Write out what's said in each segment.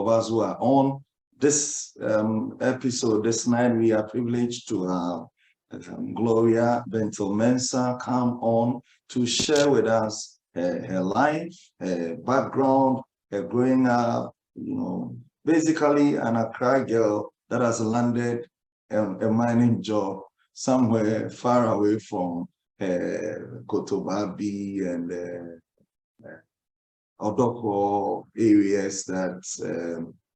of us who are on this episode this night. We are privileged to have Gloria Bentil Mensah come on to share with us her life, her background, her growing up, basically an Accra girl that has landed a mining job somewhere far away from Kotobabi and Odoko areas that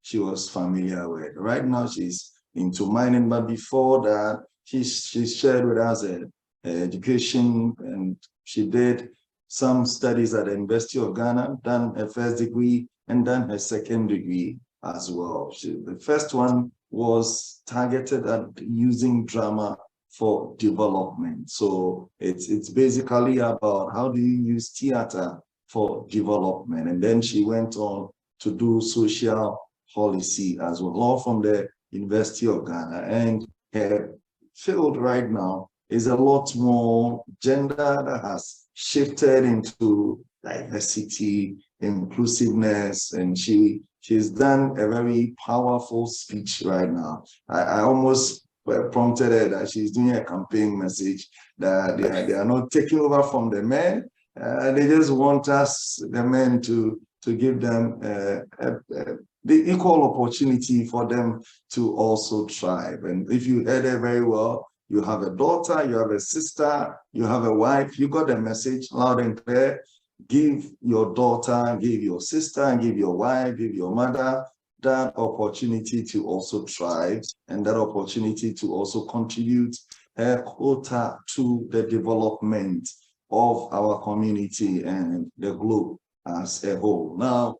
she was familiar with. Right now, she's into mining, but before that, she shared with us her education, and she did some studies at the University of Ghana, done her first degree, and done her second degree as well. The first one was targeted at using drama for development. So it's basically about how do you use theater for development. And then she went on to do social policy as well, all from the University of Ghana. And her field right now is a lot more gender that has shifted into diversity, inclusiveness, and she's done a very powerful speech right now. I almost prompted her that she's doing a campaign message that they are not taking over from the men. They just want us, the men, to give them the equal opportunity for them to also thrive. And if you heard it very well, you have a daughter, you have a sister, you have a wife, you got the message loud and clear. Give your daughter, give your sister, and give your wife, give your mother that opportunity to also thrive, and that opportunity to also contribute a quota to the development of our community and the globe as a whole. Now,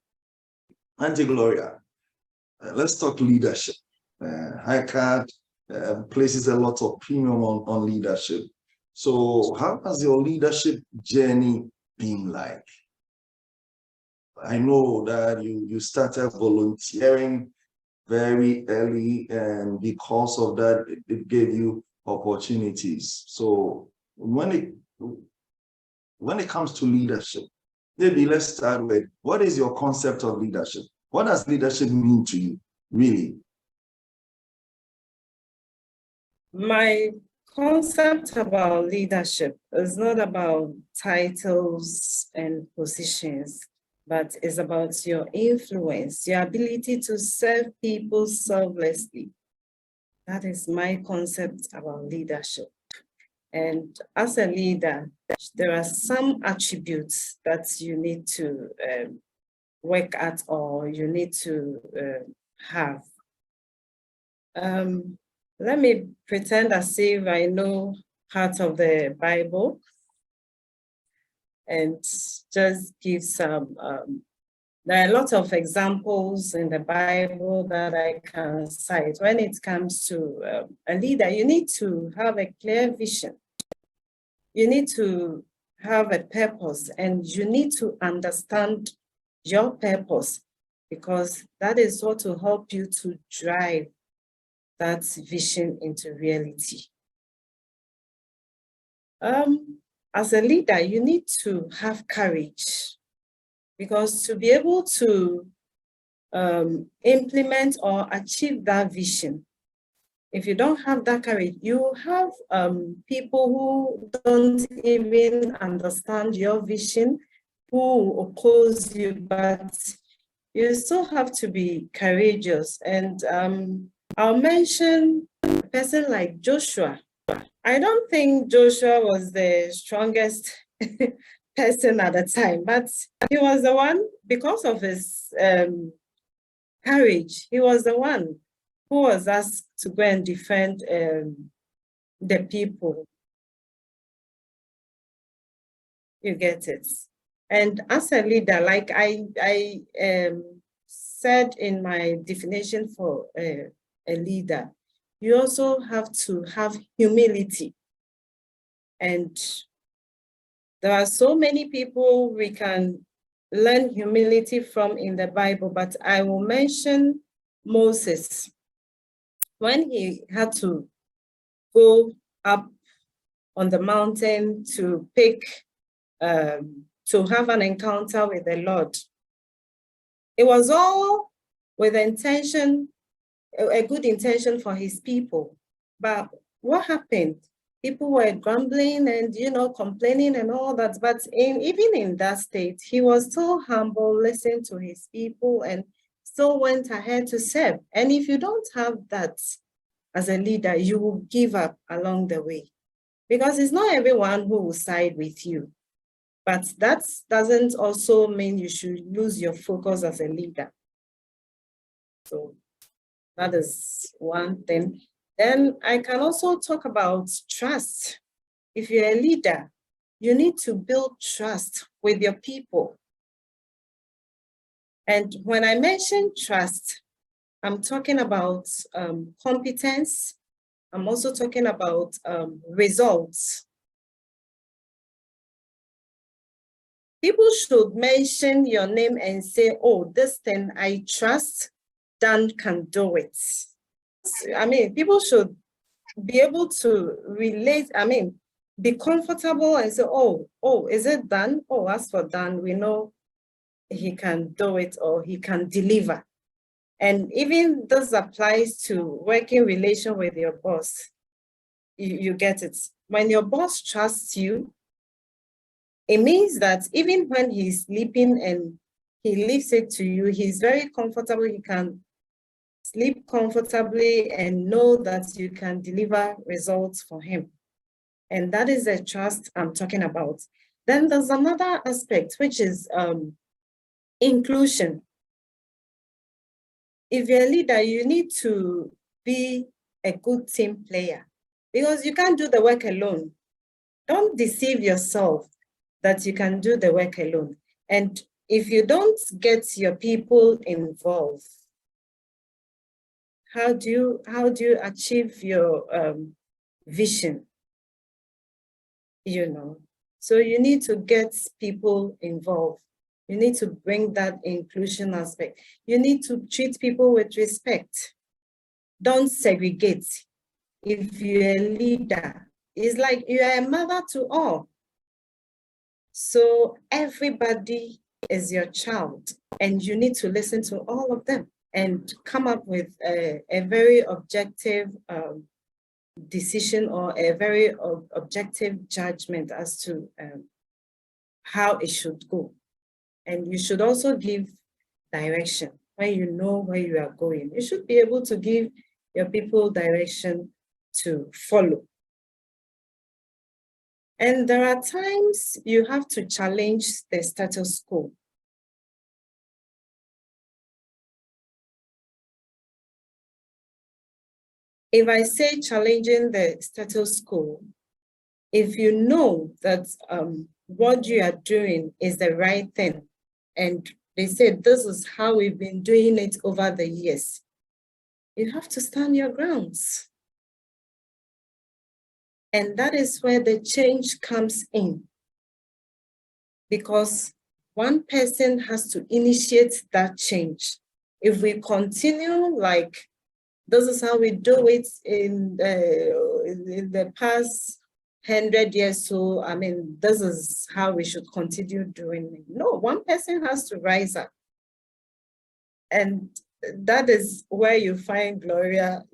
Auntie Gloria, let's talk leadership. HiCard places a lot of premium on leadership. So how has your leadership journey been like? I know that you started volunteering very early, and because of that, it gave you opportunities. So when it comes to leadership, maybe let's start with, what is your concept of leadership? What does leadership mean to you, really? My concept about leadership is not about titles and positions, but it's about your influence, your ability to serve people selflessly. That is my concept about leadership. And as a leader, there are some attributes that you need to work at, or you need to have. Let me pretend as if I know part of the Bible and just give some, there are a lot of examples in the Bible that I can cite. When it comes to a leader, you need to have a clear vision. You need to have a purpose, and you need to understand your purpose, because that is what will help you to drive that vision into reality. As a leader, you need to have courage, because to be able to implement or achieve that vision, if you don't have that courage, you have people who don't even understand your vision, who oppose you, but you still have to be courageous. And I'll mention a person like Joshua. I don't think Joshua was the strongest person at the time, but he was the one, because of his courage, he was the one who was asked to go and defend the people. You get it? And as a leader, like I said in my definition for a leader, you also have to have humility. And there are so many people we can learn humility from in the Bible, but I will mention Moses. When he had to go up on the mountain to pick, to have an encounter with the Lord, it was all with intention, a good intention for his people. But what happened? People were grumbling and, complaining and all that. But even in that state, he was still humble, listened to his people, and still went ahead to serve. And if you don't have that as a leader, you will give up along the way, because it's not everyone who will side with you. But that doesn't also mean you should lose your focus as a leader. So that is one thing. Then I can also talk about trust. If you're a leader, you need to build trust with your people. And when I mention trust, I'm talking about competence. I'm also talking about results. People should mention your name and say, oh, this thing I trust, Dan can do it. I mean, people should be able to relate, be comfortable and say, oh, is it Dan? Oh, as for Dan, we know he can do it or he can deliver. And even this applies to working relation with your boss. You get it. When your boss trusts you, it means that even when he's sleeping and he leaves it to you, he's very comfortable. He can sleep comfortably and know that you can deliver results for him. And that is the trust I'm talking about. Then there's another aspect, which is inclusion. If you're a leader, you need to be a good team player, because you can't do the work alone. Don't deceive yourself that you can do the work alone. And if you don't get your people involved, how do you achieve your vision? So you need to get people involved. You need to bring that inclusion aspect. You need to treat people with respect. Don't segregate. If you're a leader, it's like you are a mother to all. So everybody is your child, and you need to listen to all of them and come up with a very objective decision or a very objective judgment as to how it should go. And you should also give direction. When you know where you are going, you should be able to give your people direction to follow. And there are times you have to challenge the status quo. If I say challenging the status quo, if you know that what you are doing is the right thing, and they said this is how we've been doing it over the years, you have to stand your grounds. And that is where the change comes in, because one person has to initiate that change. If we continue like this is how we do it in the past 100 years, so this is how we should continue doing it. No, one person has to rise up. And that is where you find Gloria,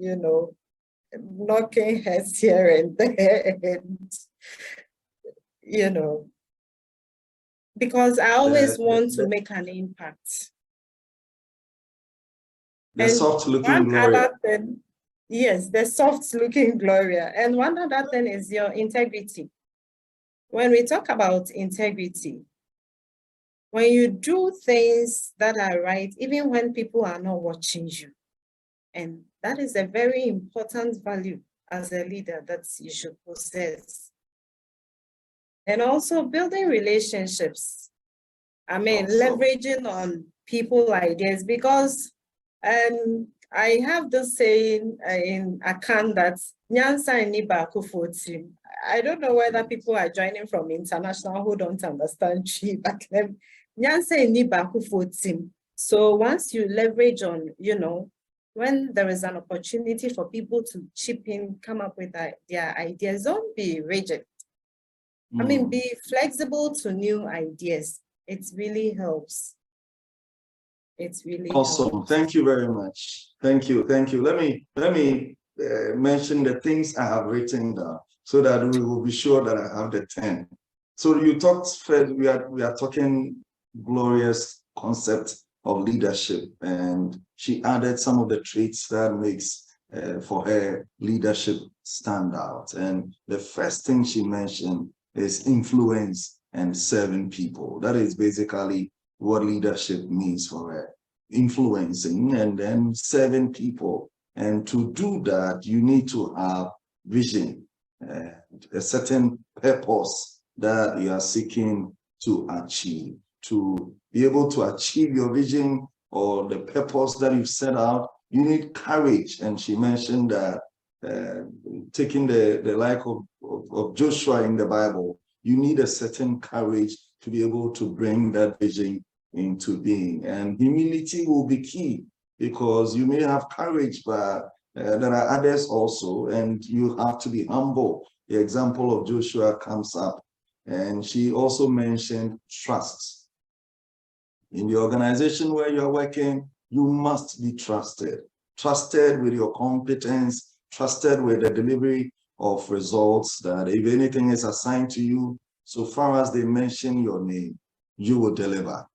knocking heads here and there, and, because I always want to make an impact. The soft-looking Gloria. Yes, the soft-looking Gloria. And one other thing is your integrity. When we talk about integrity, when you do things that are right, even when people are not watching you, and that is a very important value as a leader that you should possess. And also building relationships. Leveraging on people's ideas, because I have this saying in Akan that Nyansa Niba Kufoti. I don't know whether people are joining from international who don't understand Chi, but Nyansa Niba Kufoti. So once you leverage on, when there is an opportunity for people to chip in, come up with their ideas, don't be rigid. Be flexible to new ideas. It really helps. It's really awesome. helped. Thank you very much. Thank you. Thank you. Let me mention the things I have written down so that we will be sure that I have the 10. So you talked first, we are talking Gloria's concept of leadership, and she added some of the traits that makes for her leadership stand out. And the first thing she mentioned is influence and serving people. That is basically what leadership means for her. Influencing and then serving people. And to do that, you need to have vision, a certain purpose that you are seeking to achieve. To be able to achieve your vision or the purpose that you've set out, you need courage. And she mentioned that taking the like of Joshua in the Bible, you need a certain courage to be able to bring that vision into being. And humility will be key, because you may have courage, but there are others also, and you have to be humble. The example of Joshua comes up. And she also mentioned trust. In the organization where you're working, you must be trusted. Trusted with your competence, trusted with the delivery of results, that if anything is assigned to you, so far as they mention your name, you will deliver.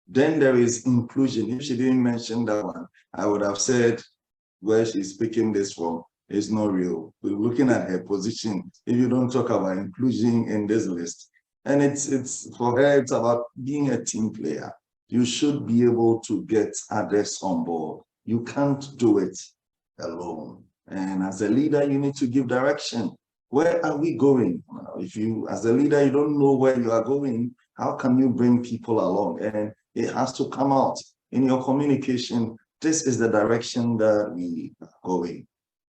Then there is inclusion. If she didn't mention that one, I would have said where she's picking this from is not real. We're looking at her position. If you don't talk about inclusion in this list, and it's for her, it's about being a team player. You should be able to get others on board. You can't do it alone. And as a leader, you need to give direction. Where are we going? If you, as a leader, you don't know where you are going, how can you bring people along? And it has to come out in your communication. This is the direction that we are going.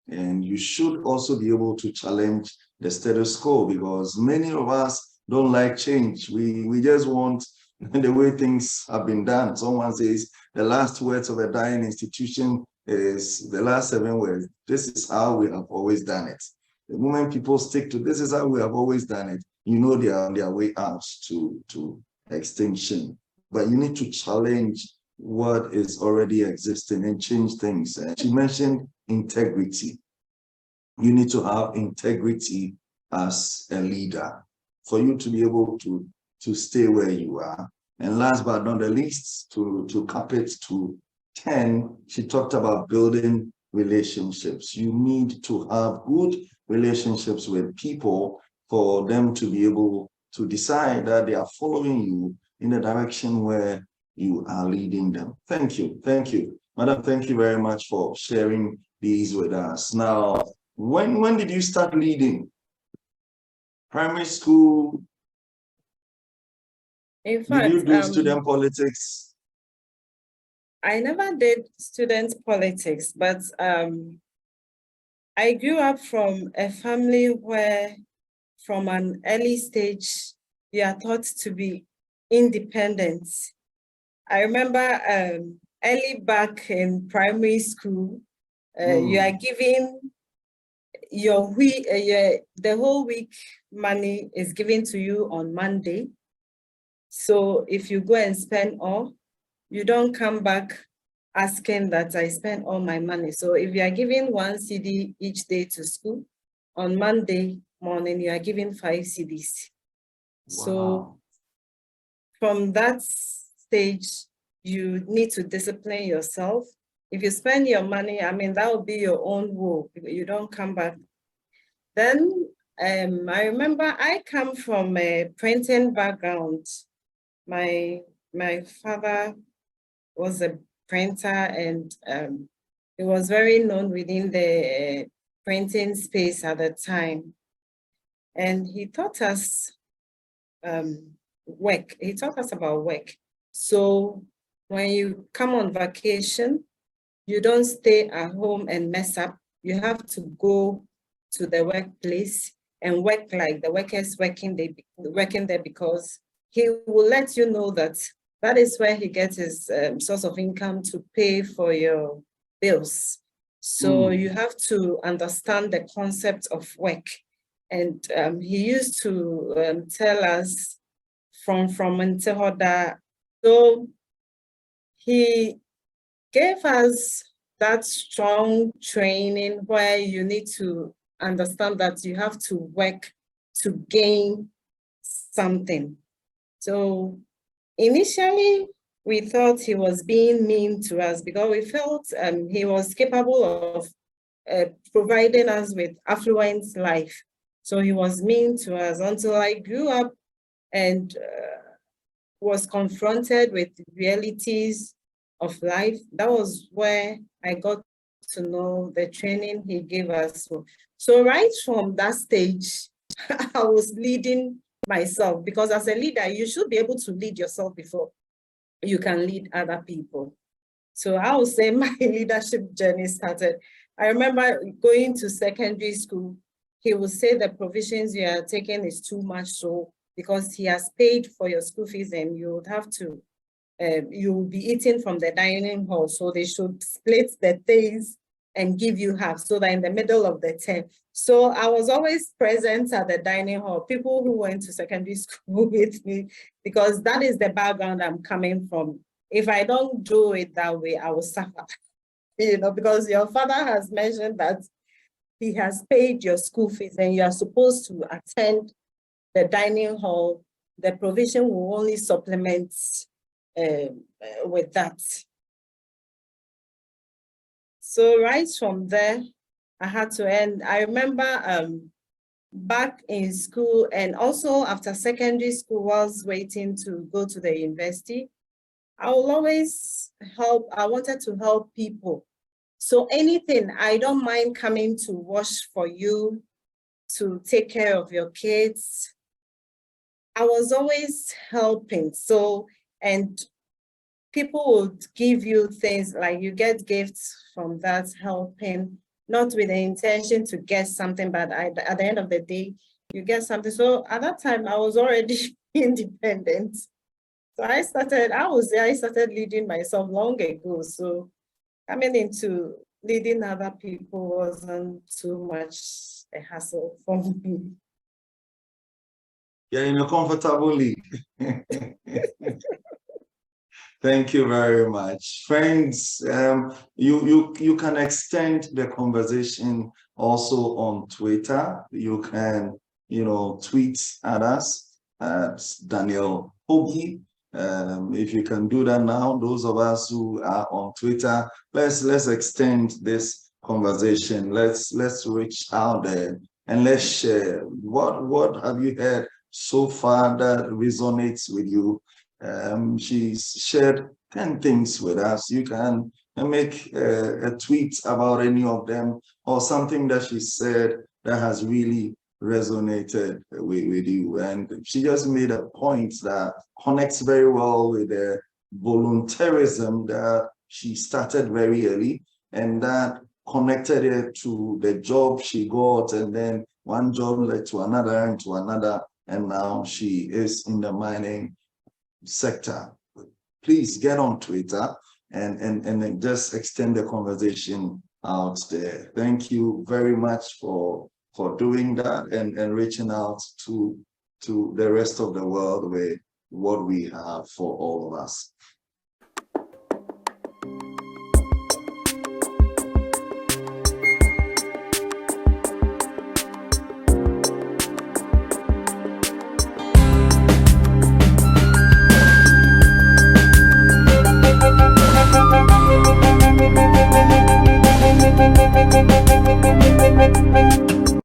And you should also be able to challenge the status quo, because many of us don't like change. We just want the way things have been done. Someone says the last words of a dying institution is the last 7 words. This is how we have always done it. The moment people stick to this is how we have always done it, you know they are on their way out to extinction. But you need to challenge what is already existing and change things. And she mentioned integrity. You need to have integrity as a leader for you to be able to stay where you are. And last but not the least, to cap it to 10, she talked about building relationships. You need to have good relationships with people for them to be able to decide that they are following you in the direction where you are leading them. Thank you. Thank you. Madam, thank you very much for sharing these with us. Now, when did you start leading? Primary school? In Did fact, you do student politics? I never did student politics, but I grew up from a family where from an early stage, you are taught to be independent. I remember early back in primary school, you are given your week, the whole week money is given to you on Monday. So if you go and spend all, you don't come back asking that I spent all my money. So if you are giving 1 CD each day to school, on Monday morning, you are given 5 CDs. Wow. So from that stage, you need to discipline yourself. If you spend your money, I mean, that will be your own woe. You don't come back. Then I remember I come from a printing background. My father was a printer, and he was very known within the printing space at the time. And he taught us work. He taught us about work. So when you come on vacation, you don't stay at home and mess up. You have to go to the workplace and work like the workers working there, because he will let you know that that is where he gets his source of income to pay for your bills. So you have to understand the concept of work. And he used to tell us from Ntehoda. So he gave us that strong training where you need to understand that you have to work to gain something. So initially, we thought he was being mean to us because we felt he was capable of providing us with affluent life. So he was mean to us until I grew up and was confronted with realities of life. That was where I got to know the training he gave us. So right from that stage, I was leading myself, because as a leader, you should be able to lead yourself before you can lead other people. So I would say my leadership journey started. I remember going to secondary school, he would say the provisions you are taking is too much, so because he has paid for your school fees and you would have to, you will be eating from the dining hall, so they should split the things and give you half, so that in the middle of the term. So I was always present at the dining hall, people who went to secondary school with me, because that is the background I'm coming from. If I don't do it that way, I will suffer, because your father has mentioned that he has paid your school fees and you are supposed to attend the dining hall. The provision will only supplement with that. So right from there, I had to end. I remember back in school and also after secondary school, was waiting to go to the university, I will always help. I wanted to help people. So anything, I don't mind coming to wash for you, to take care of your kids. I was always helping. So, and people would give you things like you get gifts from that helping, not with the intention to get something, but at the end of the day, you get something. So at that time, I was already independent. So I started leading myself long ago. So coming into leading other people wasn't too much a hassle for me. You're in a comfortable league. Thank you very much. Friends, you can extend the conversation also on Twitter. You can, tweet at us at Daniel Hogi. If you can do that now, those of us who are on Twitter, let's extend this conversation. Let's reach out there and let's share. What have you heard so far that resonates with you? She's shared 10 things with us. You can make a tweet about any of them or something that she said that has really resonated with you. And she just made a point that connects very well with the volunteerism that she started very early, and that connected it to the job she got, and then one job led to another and to another, and now she is in the mining sector. Please get on Twitter and just extend the conversation out there. Thank you very much for doing that and reaching out to the rest of the world with what we have for all of us.